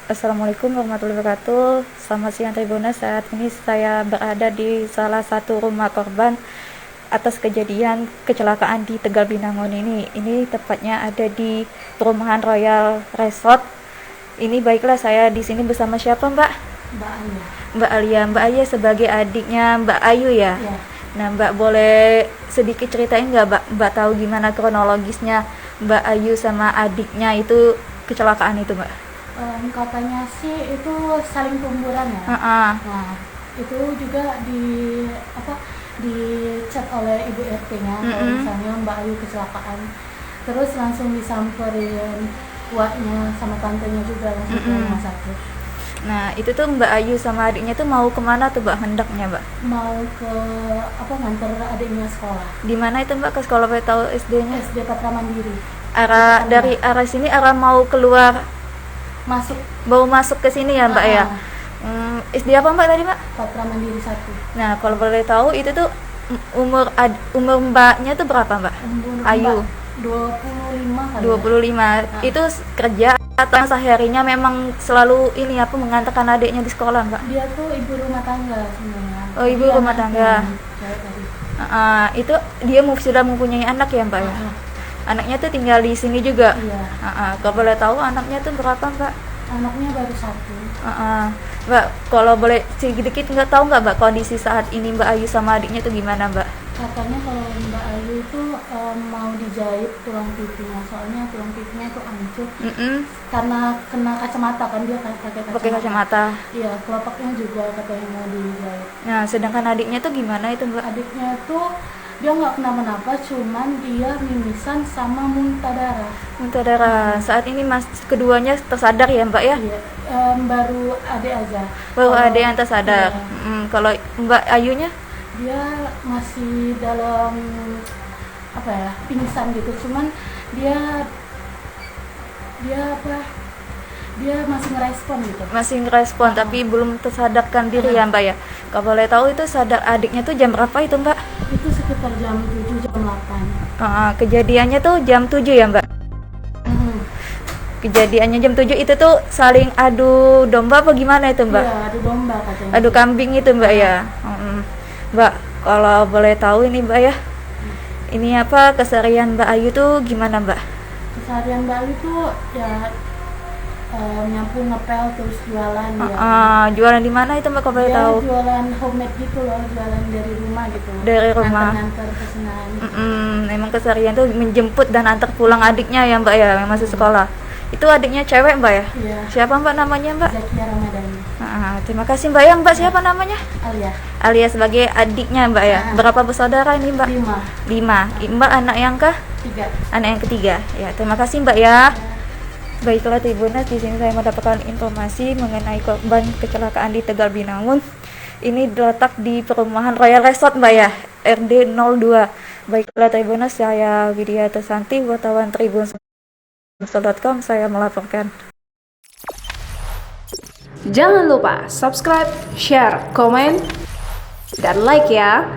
Assalamualaikum warahmatullahi wabarakatuh. Selamat siang Tribuners. Saat ini saya berada di salah satu rumah korban atas kejadian kecelakaan di Tegal Binangun ini. Ini tepatnya ada di perumahan Royal Resort. Ini baiklah, saya di sini bersama siapa, Mbak? Mbak Ayu. Mbak Alia. Mbak Alia sebagai adiknya Mbak Ayu ya. Ya. Nah, Mbak boleh sedikit ceritain nggak, Mbak? Mbak tahu gimana kronologisnya Mbak Ayu sama adiknya itu kecelakaan itu, Mbak? Katanya sih itu saling pemburan ya. Nah, itu juga dicek oleh ibu RT-nya kalau misalnya Mbak Ayu kecelakaan. Terus langsung disamperin waknya sama tantenya juga langsung ke rumah sakit. Nah, itu tuh Mbak Ayu sama adiknya tuh mau kemana tuh, Mbak, hendaknya, Mbak? Mau ke nganter adiknya sekolah. Di mana itu, Mbak? Ke sekolah boleh tahu SD-nya? SD Patra Mandiri. Dari arah sini mau keluar, Mau masuk ke sini ya, Mbak ya? SD apa, Mbak, tadi, Mbak? Patra Mandiri 1. Nah, kalau boleh tahu itu tuh umur Mbaknya tuh berapa, Mbak? Umur Ayu. Mbak 25 kali. 25. Itu kerja atau seharinya memang selalu mengantarkan adiknya di sekolah, Mbak? Dia tuh ibu rumah tangga sebenarnya. Oh, ibu rumah tangga. Itu dia sudah mempunyai anak ya, Mbak ya? Anaknya tuh tinggal di sini juga. Iya. Kalau boleh tahu anaknya tuh berapa, Mbak? Anaknya baru 1. Mbak, kalau boleh sedikit nggak tahu nggak, Mbak, kondisi saat ini Mbak Ayu sama adiknya tuh gimana, Mbak? Katanya kalau Mbak Ayu itu mau dijahit tulang pipinya, soalnya tulang pipinya itu hancur karena kena kacamata kan, dia pakai kacamata. Iya, kelopaknya juga katanya mau dijahit. Nah, sedangkan adiknya tuh gimana itu, Mbak? Adiknya tuh dia nggak kenapa-napa, cuman dia mimisan sama muntah darah. Muntah darah. Saat ini keduanya tersadar ya, Mbak ya? Iya, baru adik aja. Baru ada yang tersadar. Iya. Kalau Mbak Ayunya? Dia masih dalam pingsan gitu, cuman dia masih ngerespon gitu. Masih ngerespon, tapi belum tersadarkan diri ya, Mbak ya? Kalau boleh tahu itu sadar adiknya tuh jam berapa itu, Mbak? Itu sekitar jam 7, jam 8. Kejadiannya tuh jam 7 ya, Mbak? Kejadiannya jam 7 itu tuh saling adu domba apa gimana itu, Mbak? Iya, adu domba katanya. Adu kambing itu, Mbak ya? Mbak, kalau boleh tahu ini, Mbak ya, ini keseharian Mbak Ayu tuh gimana, Mbak? Keseharian Mbak Ayu tuh ya nyapu, ngepel, terus jualan ya. Jualan di mana itu, Mbak, kalau boleh tahu? Jualan homemade gitu loh, jualan dari rumah gitu. Dari rumah. Nganter pesanan. Memang keseharian tuh menjemput dan antar pulang adiknya ya, Mbak ya, yang masih sekolah. Itu adiknya cewek, Mbak ya? Iya. Siapa, Mbak, namanya, Mbak? Zakia Ramadhani. Terima kasih, Mbak ya. Mbak siapa namanya? Alia. Alia sebagai adiknya, Mbak ya. Berapa bersaudara ini, Mbak? 5. Mbak anak yang 3. anak yang ketiga. Ya, terima kasih, Mbak ya. Baiklah Tribuners, di sini saya mendapatkan informasi mengenai korban kecelakaan di Tegal Binangun. Ini terletak di perumahan Royal Resort, Mbak ya, RD 02. Baiklah Tribuners, saya Widya Tersanti, wartawan tribun.com, saya melaporkan. Jangan lupa subscribe, share, komen, dan like ya.